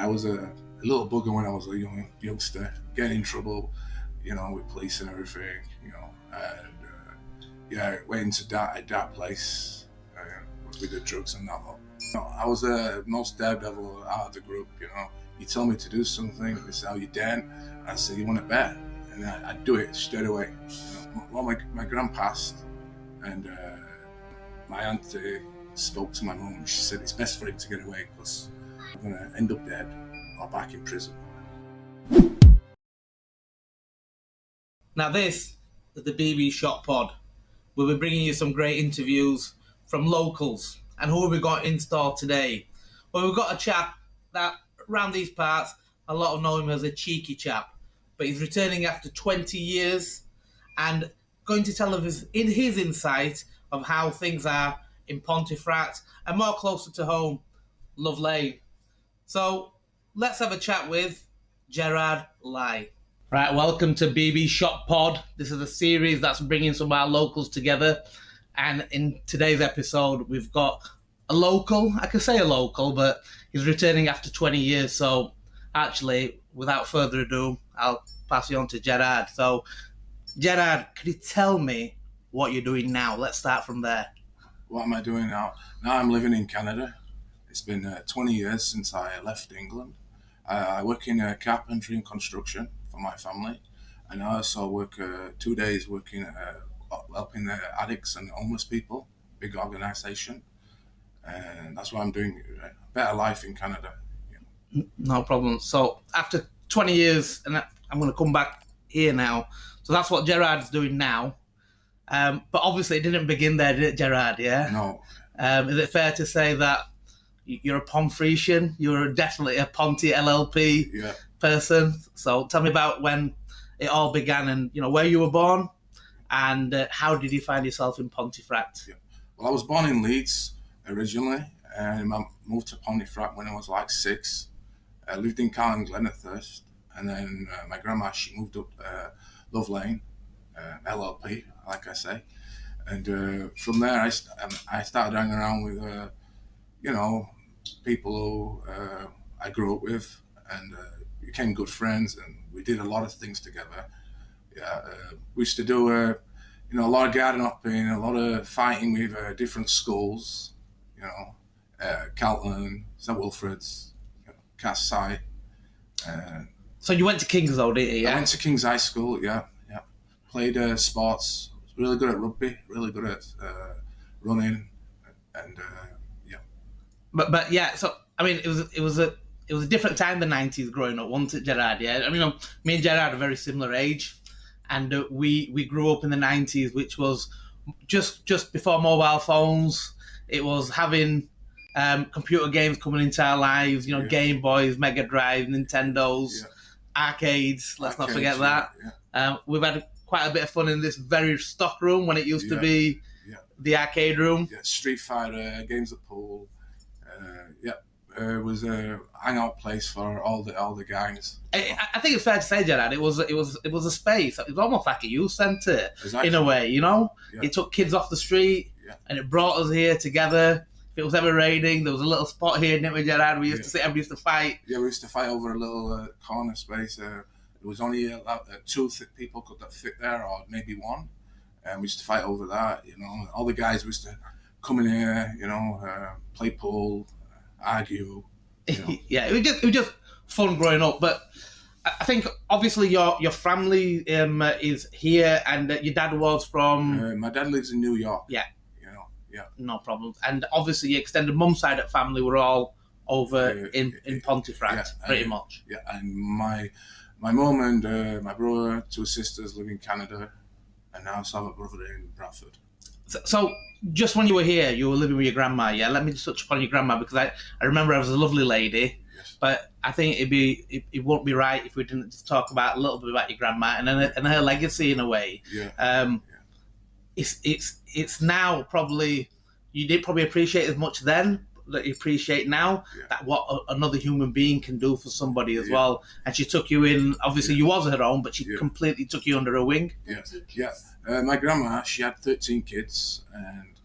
I was a little bugger when I was a youngster, getting in trouble, with police and everything, and went into a dark place with the drugs and that lot. I was the most daredevil out of the group, You tell me to do something, this is how you dare. I said, you want it better? And I'd do it straight away. Well, my gran passed, and my auntie spoke to my mum. She said it's best for him to get away because I'm going to end up dead or back in prison. Now this is the BB Shot Pod. We'll be bringing you some great interviews from locals. And who have we got in store today? Well, we've got a chap that, around these parts, a lot know him as a cheeky chap. But he's returning after 20 years and going to tell us his insight of how things are in Pontefract and more closer to home, Love Lane. So let's have a chat with Gerard Lai. Right, welcome to BB Shot Pod. This is a series that's bringing some of our locals together. And in today's episode, we've got a local. I can say a local, but he's returning after 20 years. So actually, without further ado, I'll pass you on to Gerard. So, Gerard, could you tell me what you're doing now? Let's start from there. What am I doing now? Now I'm living in Canada. It's been 20 years since I left England. I work in carpentry and construction for my family. And I also work 2 days working helping the addicts and homeless people, big organisation. And that's what I'm doing. Better life in Canada. No problem. So after 20 years, and I'm going to come back here now. So that's what Gerard's doing now. But obviously it didn't begin there, did it, Gerard? Yeah? No. Is it fair to say that you're a Pontefractian? You're definitely a Ponty LLP person. So tell me about when it all began and, where you were born and how did you find yourself in Pontefract? Yeah. Well, I was born in Leeds originally and I moved to Pontefract when I was like 6. I lived in Carlin Glenethurst, and then my grandma, she moved up Love Lane, LLP, like I say. And from there, I started hanging around with, people who I grew up with, and became good friends, and we did a lot of things together. We used to do, a lot of garden hopping, a lot of fighting with different schools, Calton, St Wilfrid's, Cass-Side. So you went to King's though, didn't you? Yeah? I went to King's High School, yeah. Played sports, really good at rugby, really good at running, and But yeah, so I mean, it was a different time, the 90s, growing up, wasn't it, Gerard? Yeah, I mean, me and Gerard are very similar age, and we grew up in the 90s, which was just before mobile phones. It was having computer games coming into our lives, Game Boys, Mega Drive, Nintendos, arcades. Let's not forget that. Yeah. We've had quite a bit of fun in this very stock room when it used to be the arcade room. Yeah, Street Fighter, games of pool. It was a hangout place for all the gangs. I think it's fair to say, Gerard, it was a space. It was almost like a youth centre in a way. Yeah. It took kids off the street and it brought us here together. If it was ever raining, there was a little spot here, didn't we, Gerard? We used to sit, everybody used to fight. Yeah, we used to fight over a little corner space. There was only 2 people could fit there, or maybe 1. And we used to fight over that, All the guys used to come in here, play pool, argue. Yeah, it was just fun growing up. But I think, obviously, your family is here, and your dad was from... my dad lives in New York. Yeah. Yeah. No problem. And obviously your extended mum side of family were all over in Pontefract, pretty much. Yeah, and my mum and my brother, 2 sisters live in Canada, and I also have a brother in Bradford. So just when you were here, you were living with your grandma, yeah? Let me just touch upon your grandma, because I remember her as a lovely lady, but I think it won't be right if we didn't just talk about a little bit about your grandma and her legacy in a way. Yeah. It's now probably, you didn't probably appreciate as much then that you appreciate now, that what another human being can do for somebody as well. And she took you in, obviously you was her own, but she completely took you under her wing. Yeah. My grandma, she had 13 kids, and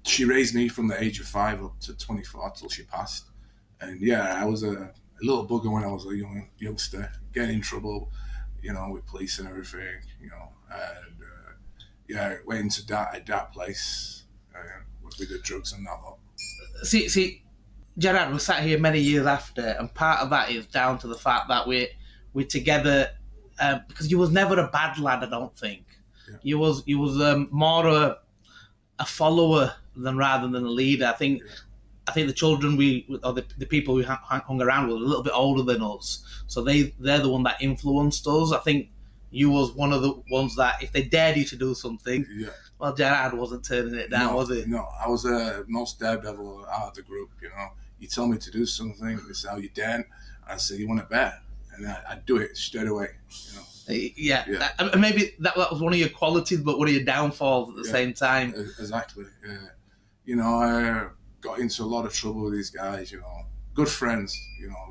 she raised me from the age of 5 up to 24 till she passed. And yeah, I was a little bugger when I was a youngster, getting in trouble, with police and everything, and yeah, went into a dark place with the drugs and that lot. See, Gerard, we sat here many years after, and part of that is down to the fact that we're together because you was never a bad lad. I don't think Yeah. you was more a follower than rather than a leader. I think. Yeah. I think the children or the people we hung around with were a little bit older than us, so they're the one that influenced us. I think you was one of the ones that if they dared you to do something, Yeah. well, Gerard wasn't turning it down, was he? No, I was the most daredevil out of the group. You tell me to do something, this is how you dare. I say, you want it bad, and I'd do it straight away. Yeah. Yeah. And maybe that was one of your qualities, but one of your downfalls at the same time. Exactly. I got into a lot of trouble with these guys. Good friends.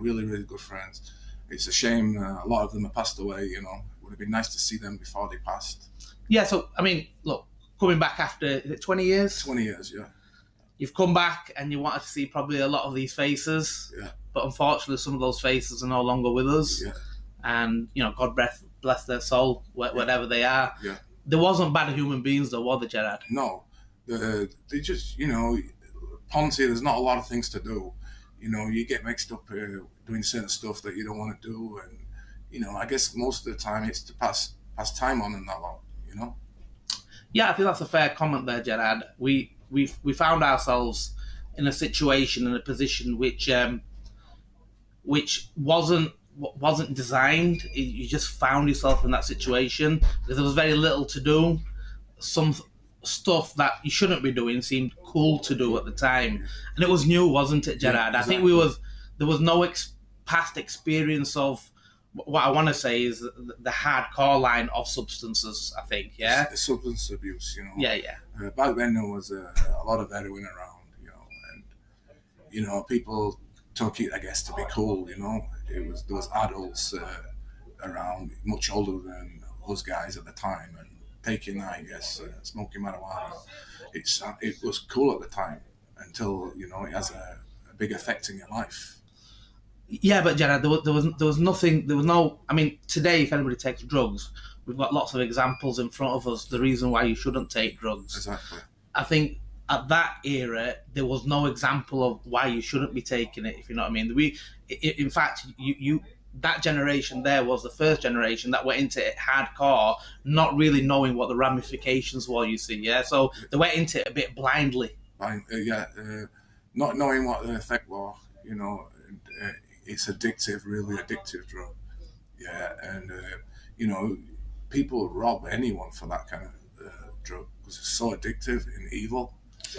Really, really good friends. It's a shame a lot of them have passed away. It would have been nice to see them before they passed. Yeah. So I mean, look, coming back after is it 20 years? 20 years, yeah. You've come back and you wanted to see probably a lot of these faces. Yeah. But unfortunately, some of those faces are no longer with us. Yeah. And God bless their soul, wherever they are. Yeah. There wasn't bad human beings, though, were there, Gerard? No, they just Ponty. There's not a lot of things to do. You get mixed up doing certain stuff that you don't want to do, and I guess most of the time it's to pass time on and that lot. Yeah, I think that's a fair comment there, Gerard. We found ourselves in a situation, in a position which wasn't designed. You just found yourself in that situation because there was very little to do. Some stuff that you shouldn't be doing seemed cool to do at the time, and it was new, wasn't it, Gerard? Yeah, exactly. I think there was no past experience of what I want to say is the hardcore line of substances. I think, yeah, substance abuse. Yeah. Back then there was a lot of heroin around, and people took it, I guess, to be cool. There was adults around, much older than those guys at the time, and taking, I guess, smoking marijuana. It was cool at the time until it has a big effect in your life. Yeah, but Gerard, there was nothing. There was no. I mean, today, if anybody takes drugs, we've got lots of examples in front of us. The reason why you shouldn't take drugs. Exactly. I think at that era, there was no example of why you shouldn't be taking it. If you know what I mean. In fact, you that generation there was the first generation that went into it hardcore, not really knowing what the ramifications were. You see, yeah. So they went into it a bit blindly. Not knowing what the effect was. It's addictive, really addictive drug. Yeah, and people rob anyone for that kind of drug because it's so addictive and evil. It's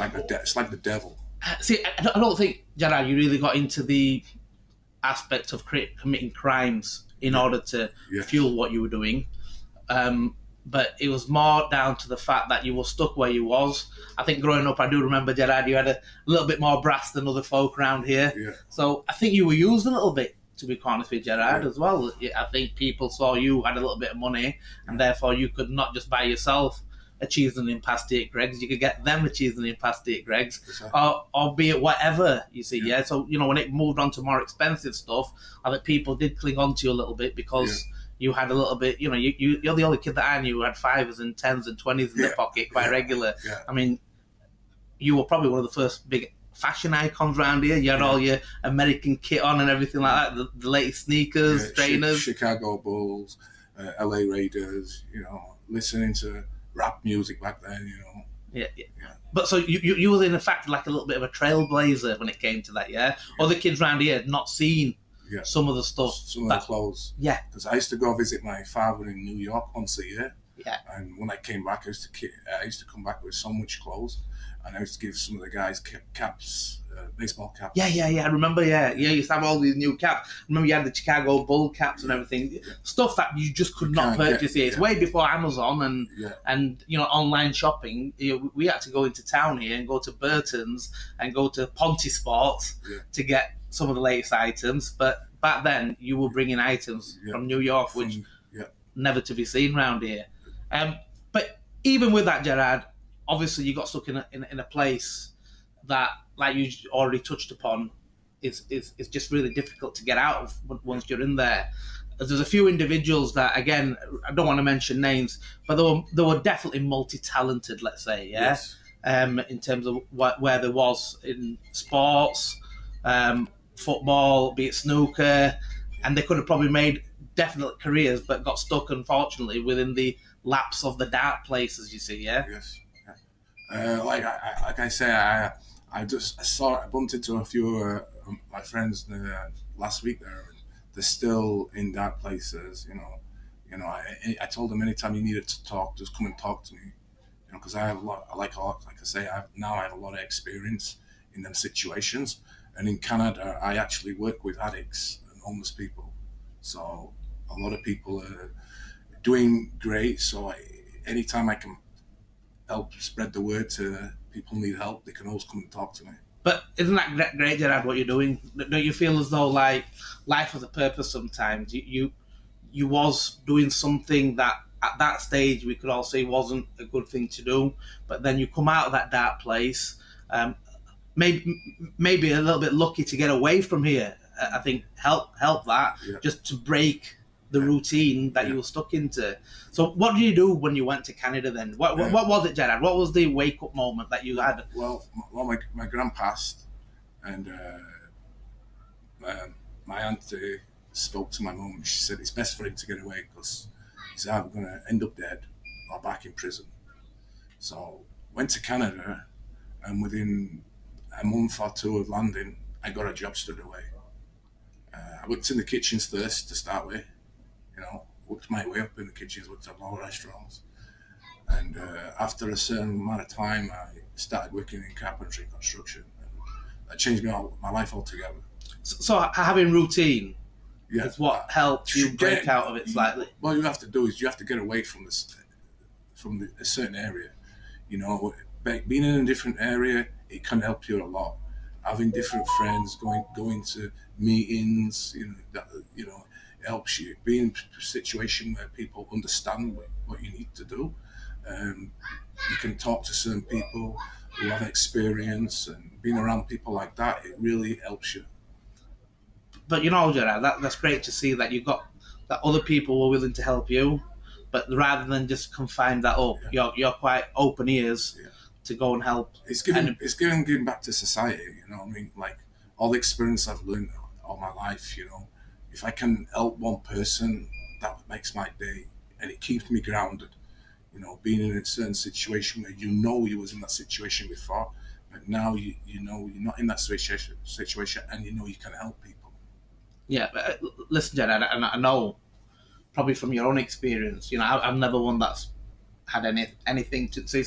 like the devil. See, I don't think, Gerard, you really got into the aspect of committing crimes in order to fuel what you were doing. But it was more down to the fact that you were stuck where you was. I think growing up, I do remember, Gerard, you had a little bit more brass than other folk around here. Yeah. So I think you were used a little bit, to be honest with Gerard, as well. I think people saw you had a little bit of money, and therefore you could not just buy yourself a cheese and in pasty at Greg's, you could get them a cheese and in pasty at Greg's, exactly. or be it whatever, you see, yeah? So, when it moved on to more expensive stuff, I think people did cling on to you a little bit because... Yeah. You had a little bit, you're the only kid that I knew who had 5s and 10s and 20s in their pocket quite regular. Yeah. I mean, you were probably one of the first big fashion icons around here. You had all your American kit on and everything like that, the latest sneakers, trainers. Chicago Bulls, LA Raiders, listening to rap music back then, Yeah. But so you were in effect like a little bit of a trailblazer when it came to that, yeah? Other kids around here had not seen some of the stuff. Some of the clothes. Yeah. Because I used to go visit my father in New York once a year. Yeah. And when I came back, I used to come back with so much clothes. And I used to give some of the guys caps, baseball caps. Yeah. I remember, you used to have all these new caps. I remember you had the Chicago Bull caps and everything. Yeah. Stuff that you just could not purchase here. It's way before Amazon and online shopping. We had to go into town here and go to Burton's and go to Ponty Sports to get some of the latest items, but back then you were bringing items from New York, which never to be seen around here. But even with that, Gerard, obviously you got stuck in a place that, like you already touched upon, it's just really difficult to get out of once you're in there. There's a few individuals that, again, I don't want to mention names, but they were definitely multi-talented, let's say, yeah? Yes. In terms of where there was in sports, football, be it snooker, and they could have probably made definite careers, but got stuck, unfortunately, within the lapse of the dark places, you see, yeah? Yes. Like I say, I bumped into a few of my friends last week there. They're still in dark places, I told them anytime you needed to talk, just come and talk to me, because I have a lot. Like I say, I have a lot of experience in them situations. And in Canada, I actually work with addicts and homeless people, so a lot of people are doing great. So anytime I can help spread the word to people who need help, they can always come and talk to me. But isn't that great, Gerard, what you're doing? Don't you feel as though like life has a purpose sometimes? You was doing something that at that stage we could all say wasn't a good thing to do, but then you come out of that dark place, maybe a little bit lucky to get away from here. I think help that, just to break the routine that you were stuck into. So what did you do when you went to Canada then? What was it, Gerard? What was the wake-up moment that you had? Well, my gran passed, and my auntie spoke to my mum. She said it's best for him to get away because he's either going to end up dead or back in prison. So went to Canada, and within a month or two of landing, I got a job straight away. I worked in the kitchens first to start with. Worked my way up in the kitchens, worked at more restaurants. And after a certain amount of time, I started working in carpentry and construction. And that changed my life altogether. So having routine is what helped you break out of it slightly? What you have to do is you have to get away from a certain area. Being in a different area, it can help you a lot. Having different friends, going to meetings, helps you. Being in a situation where people understand what you need to do. You can talk to certain people who have experience, and being around people like that, it really helps you. But Gerard, that's great to see that you got that other people were willing to help you, but rather than just confine that up, you're quite open ears to go and help. It's giving back to society. Like all the experience I've learned all my life. If I can help one person, that makes my day, and it keeps me grounded. Being in a certain situation where you was in that situation before, but now you're not in that situation, and you can help people. Yeah, but listen, Gerard, and I know probably from your own experience, I'm never one that's had anything to say,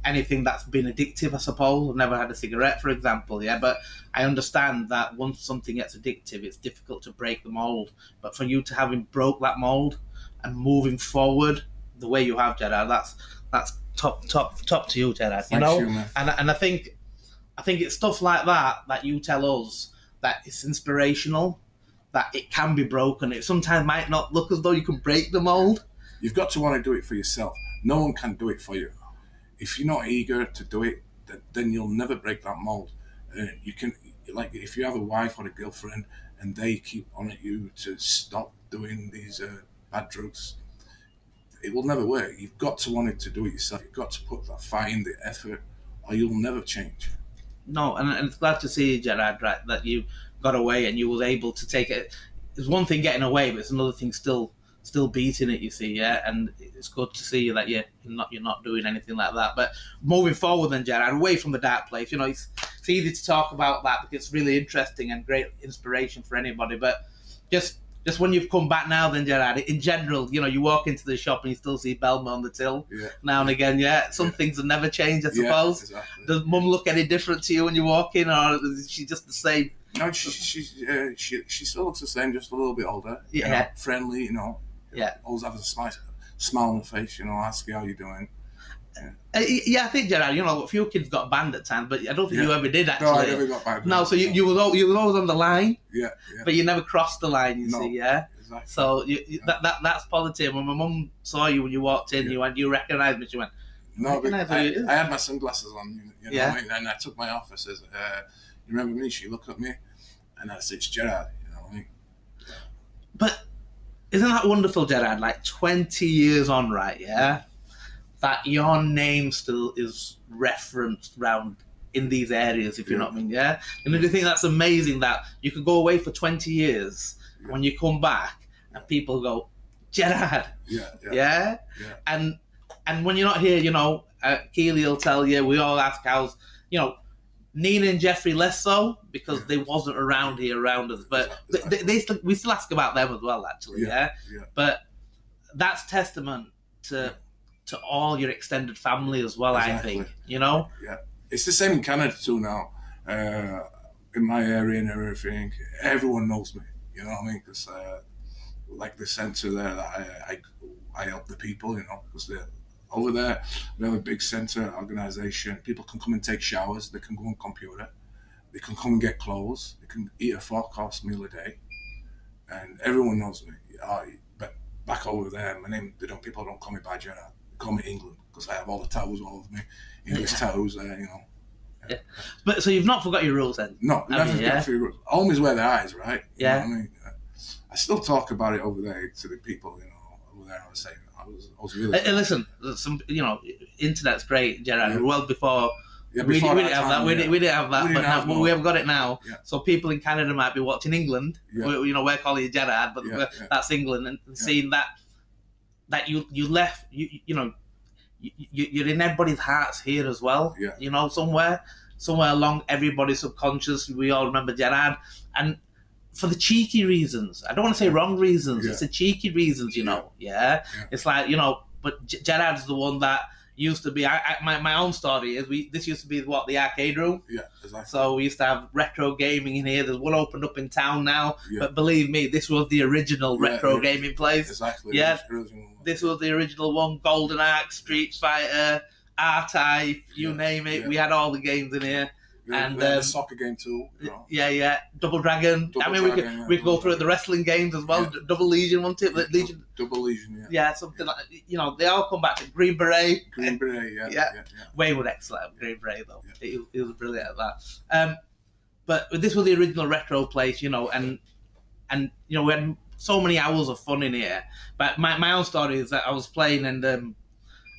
anything that's been addictive, I suppose. I've never had a cigarette, for example, but I understand that once something gets addictive, it's difficult to break the mold. But for you to having broke that mold and moving forward the way you have, Gerard, that's top to you, Gerard. Thanks, you, man. And I think it's stuff like that you tell us that it's inspirational, that it can be broken. It sometimes might not look as though you can break the mold. You've got to want to do it for yourself. No one can do it for you. If you're not eager to do it, then you'll never break that mold. You can, like, if you have a wife or a girlfriend and they keep on at you to stop doing these bad drugs, it will never work. You've got to want it to do it yourself. You've got to put that fight in, the effort, or you'll never change. No, and it's glad to see, Gerard, right, that you got away and you was able to take it. It's one thing getting away, but it's another thing still beating it, you see, and it's good to see that you're not doing anything like that. But moving forward then, Gerard, away from the dark place, it's easy to talk about that because it's really interesting and great inspiration for anybody. But just when you've come back now then, Gerard, in general, you walk into the shop and you still see Belma on the till now and again, Some things have never changed, I suppose. Exactly. Does Mum look any different to you when you walk in, or is she just the same? No, she still looks the same, just a little bit older. Friendly, always have a smile on the face. Ask you how you're doing. I think, Gerard, a few kids got banned at times, but I don't think you ever did, actually. No, I never got banned. No, so you were always on the line. Yeah. But you never crossed the line, you see, Exactly. So that's positive. When my mum saw you when you walked in, you recognised me. She went, no, but I had my sunglasses on, and I took my off. I says, you remember me? She looked at me, and that's it's Gerard. You know what I mean? But isn't that wonderful, Gerard? Like 20 years on, right? Yeah, that your name still is referenced round in these areas, if you know what I mean. Yeah, and do you think that's amazing that you could go away for 20 years, when you come back and people go, Gerard. Yeah. And when you're not here, you know, Keely will tell you. We all ask how's, you know, Nina and Jeffrey less so because they wasn't around here around us, but we still ask about them as well, actually. Yeah. But that's testament to all your extended family as well. Exactly. I think, you know. Yeah, it's the same in Canada too now. In my area and everything, everyone knows me. You know what I mean? Because like the centre there, that I help the people. You know, because they're over there. We have a big centre organisation. People can come and take showers. They can go on computer. They can come and get clothes. They can eat a 4-course meal a day, and everyone knows me. But back over there, my name. People don't call me by Gerard. They call me England because I have all the tattoos all over me. English tattoos there, you know. Yeah. But so you've not forgot your rules then? No, never forgot your rules. Always wear the eyes, right? You know what I mean? I still talk about it over there to the people, you know, over there. I was saying, I was really. Hey, listen, you know, internet's great, Gerard. Yeah. Well before. Yeah, we didn't have that. We didn't have that, but we have got it now. Yeah. So people in Canada might be watching England. Yeah. You know, we're calling you Gerard, but that's England, and seeing that you left, you know, you're in everybody's hearts here as well. Yeah. You know, somewhere along everybody's subconscious, we all remember Gerard, and for the cheeky reasons. I don't want to say wrong reasons. It's the cheeky reasons, you know. Yeah. It's like, you know, but Gerard's the one that used to be. My own story is this used to be the arcade room. Yeah, exactly. So we used to have retro gaming in here. There's one opened up in town now, but believe me, this was the original retro gaming place. Exactly. Yeah, this was the original one. Golden Axe, Street Fighter, R-Type, you name it. We had all the games in here. And the soccer game too. You know. Yeah. Double Dragon. We could go through the wrestling games as well. Yeah. Double Legion, wasn't it? Legion. Double Legion, yeah. Something like, you know, they all come back to Green Beret. Green Beret, yeah. Wayward excellent at Green Beret though. Yeah. He was brilliant at that. But this was the original retro place, you know, and you know, we had so many hours of fun in here. But my own story is that I was playing and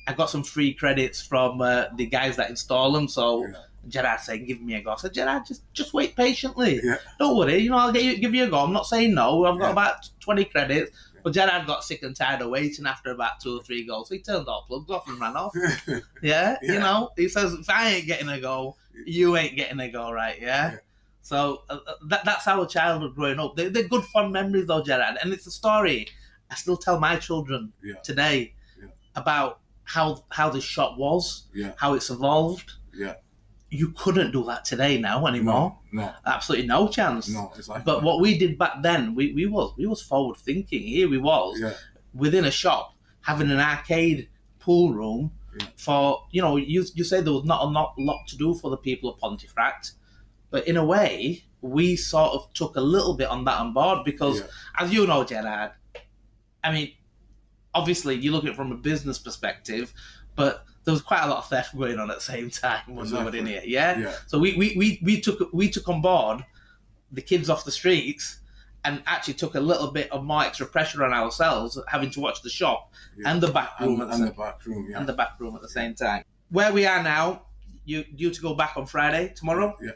I got some free credits from the guys that install them, so. Yeah. Gerard saying, "Give me a go." I said, "Gerard, just wait patiently. Don't worry. You know, I'll give you a go. I'm not saying no. I've got about 20 credits." But Gerard got sick and tired of waiting after about 2 or 3 goals. So he turned all plugs off and ran off. You know, he says, "If I ain't getting a go, you ain't getting a go, right?" Yeah. So that's our childhood growing up. They're good fun memories though, Gerard, and it's a story I still tell my children today about how this shop was, how it's evolved. Yeah. You couldn't do that today now anymore. No. Absolutely no chance. No, exactly. But what we did back then, we was forward thinking. Here we was within a shop having an arcade pool room for, you know, you say there was not a lot to do for the people of Pontefract, but in a way we sort of took a little bit on that on board because, as you know, Gerard, I mean, obviously you look at it from a business perspective, but there was quite a lot of theft going on at the same time when we were in here. Yeah. So we took on board the kids off the streets and actually took a little bit of more extra pressure on ourselves, having to watch the shop and the back room and the back room at the same time. Where we are now, you due to go back on Friday tomorrow. Yeah.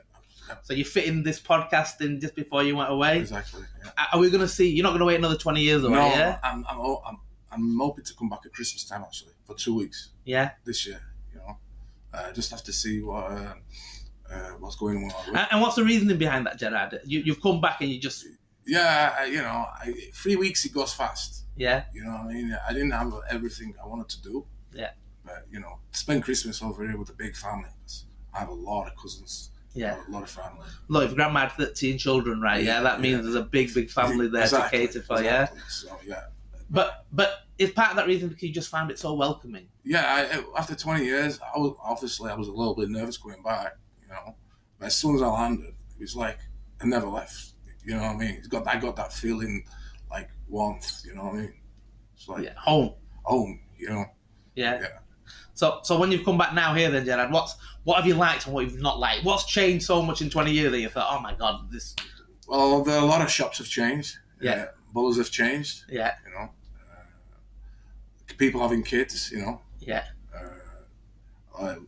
So you're fitting this podcast in just before you went away. Exactly. Yeah. Are we going to see? You're not going to wait another 20 years away? No, yeah? I'm hoping to come back at Christmas time actually for 2 weeks. Yeah. This year, you know, just have to see what's going on. And what's the reasoning behind that, Gerard? You've come back and you just. Yeah, you know, 3 weeks it goes fast. Yeah. You know what I mean? I didn't have everything I wanted to do. Yeah. But you know, spend Christmas over here with a big family. I have a lot of cousins. Yeah. A lot of family. Look, if grandma had 13 children, right? Yeah, that means there's a big family there to cater for. Yeah. So yeah. But is part of that reason because you just found it so welcoming? Yeah, after 20 years, I was a little bit nervous going back, you know. But as soon as I landed, it was like I never left. You know what I mean? I got that feeling like warmth. You know what I mean? It's like home. You know. Yeah. So when you've come back now here, then Gerard, what have you liked and what you've not liked? What's changed so much in 20 years that you thought, oh my God, this Well, a lot of shops have changed. Yeah. Bullers have changed. Yeah. You know, people having kids. You know. Yeah.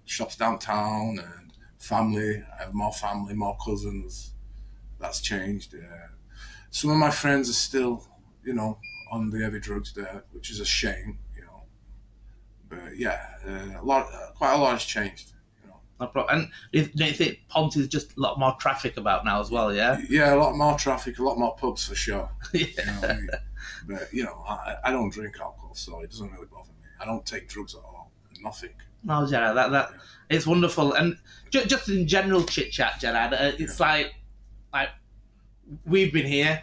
Shops downtown and family. I have more family, more cousins. That's changed. Some of my friends are still, you know, on the heavy drugs there, which is a shame. You know, but yeah, quite a lot has changed. No problem. And do you think Pont is just a lot more traffic about now as well? Yeah. Yeah, a lot more traffic, a lot more pubs for sure. Yeah. You know what I mean? But you know, I don't drink alcohol, so it doesn't really bother me. I don't take drugs at all. Nothing. No, Gerard, that it's wonderful, and just in general chit chat, Gerard. It's like we've been here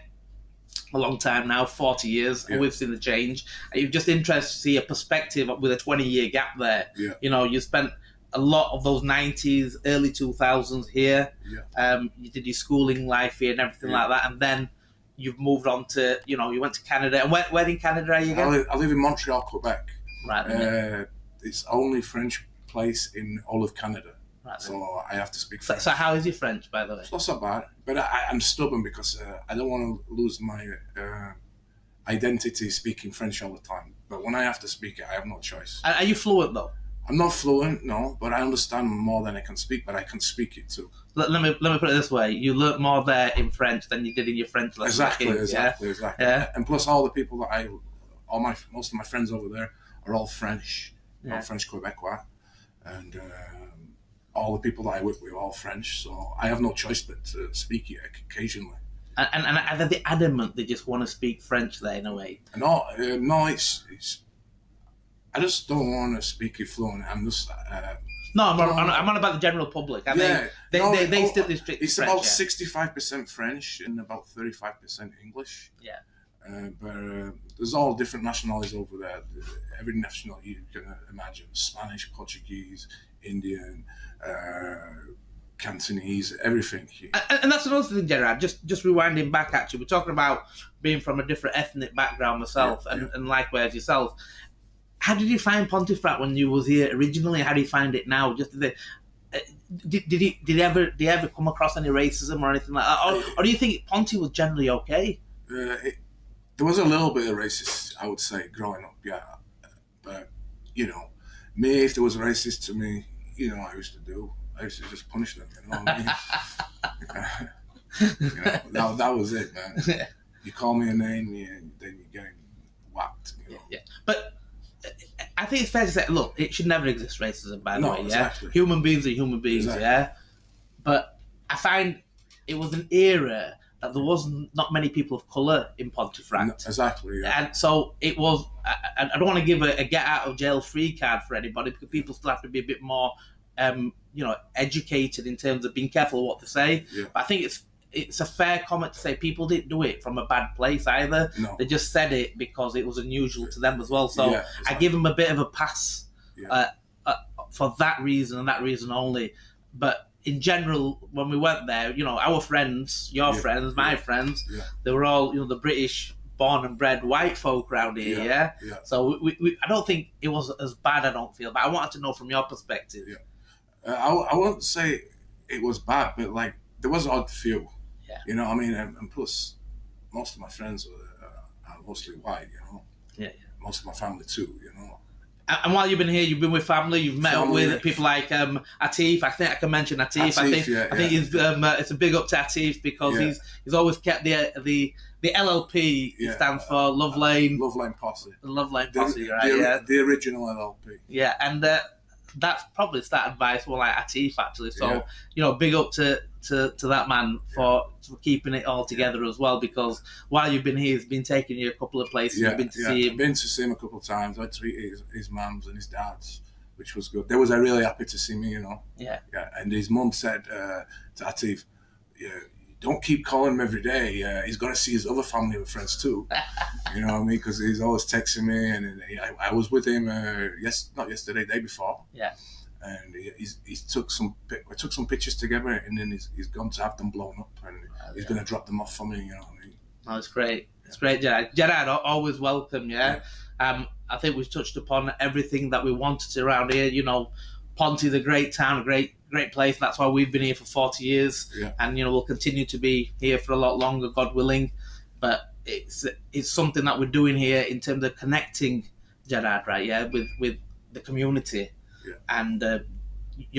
a long time now, 40 years, and we've seen the change. You're just interested to see a perspective with a 20-year gap there. Yeah. You know, you spent a lot of those 90s, early 2000s here. Yeah. You did your schooling life here and everything like that, and then you've moved on to, you know, you went to Canada. And where in Canada are you again? I live in Montreal, Quebec. Right. It's the only French place in all of Canada. Right. So I have to speak French. So how is your French, by the way? It's not so bad. But I'm stubborn because I don't want to lose my identity speaking French all the time. But when I have to speak it, I have no choice. Are you fluent, though? I'm not fluent, no, but I understand more than I can speak, but I can speak it too. Let me put it this way: you learnt more there in French than you did in your French lesson. Exactly. Yeah. And plus, all the people that most of my friends over there are all French, all French Quebecois, and all the people that I work with are all French. So I have no choice but to speak it occasionally. And are they adamant they just want to speak French there in a way? No, it's. I just don't want to speak it fluent. I'm just. No, I'm on about the general public. I mean, they still restrict it's French. About 65% French and about 35% English. Yeah. But there's all different nationalities over there. Every nationality you can imagine: Spanish, Portuguese, Indian, Cantonese, everything. And that's another thing, Gerard. Just rewinding back. Actually, we're talking about being from a different ethnic background myself, and likewise yourself. How did you find Pontefract when you was here originally? How do you find it now? Just did you ever come across any racism or anything like that, or do you think Ponty was generally okay? There was a little bit of racist, I would say, growing up. Yeah, but you know, me, if there was racist to me, you know, I used to just punish them. You know what I mean? That was it, man. Yeah. You call me a name, then you get whacked. You know? Yeah. But I think it's fair to say, look, it should never exist racism, by the way. Exactly. Yeah, human beings are human beings. Exactly. Yeah, but I find it was an era that there wasn't not many people of colour in Pontefract. No, exactly. Yeah. And so it was. I don't want to give a get out of jail free card for anybody, because people still have to be a bit more, educated in terms of being careful of what they say. Yeah. But I think it's a fair comment to say people didn't do it from a bad place either. No. They just said it because it was unusual to them as well. So exactly. I give them a bit of a pass for that reason and that reason only. But in general, when we went there, you know, our friends, your friends, my friends, they were all, you know, the British born and bred white folk around here. Yeah. So we I don't think it was as bad, I don't feel. But I wanted to know from your perspective. Yeah. I won't say it was bad, but like there was an odd few. Yeah. You know, I mean, and plus, most of my friends are mostly white, you know. Yeah. Most of my family too, you know. And while you've been here, you've been with family. You've met up with people like Atif. I think I can mention Atif. I think it's a big up to Atif because he's always kept the LLP. It stands for Love Lane. Love Lane Possy. Love Lane Possy, right? The original LLP. Yeah, and that's probably started by someone like Atif, actually. So you know, big up to that man for keeping it all together as well, because while you've been here, he's been taking you a couple of places. You've been to see him. I've been to see him a couple of times. I treated his mums and his dads, which was good. They was really happy to see me, you know. Yeah. And his mum said to Atif, don't keep calling him every day. He's got to see his other family and friends too. You know what I mean? Because he's always texting me, and I was with him not yesterday, day before. Yeah. And he took some pictures together, and then he's gone to have them blown up, and he's going to drop them off for me. You know what I mean? Oh, it's great. It's great, Gerard. Gerard, always welcome. Yeah. I think we've touched upon everything that we wanted to around here. You know, Ponty's a great town, a great place. That's why we've been here for 40 years, and we'll continue to be here for a lot longer, God willing. But it's something that we're doing here in terms of connecting Gerard, right? Yeah, with the community, and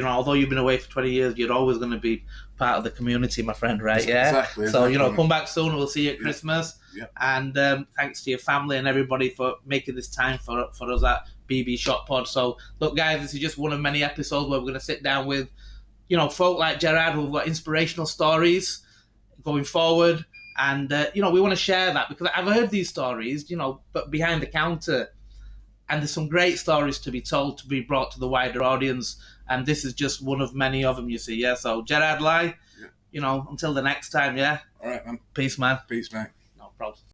although you've been away for 20 years, you're always going to be part of the community, my friend, right? Yeah. Exactly. So come back soon. We'll see you at Christmas. Yeah. And thanks to your family and everybody for making this time for us at BB Shot Pod. So look, guys, this is just one of many episodes where we're going to sit down with folk like Gerard who've got inspirational stories going forward. And, we want to share that because I've heard these stories, but behind the counter. And there's some great stories to be told, to be brought to the wider audience. And this is just one of many of them, you see. Yeah. So, Gerard Lai, until the next time, yeah? All right, man. Peace, man. Peace, mate. No problem.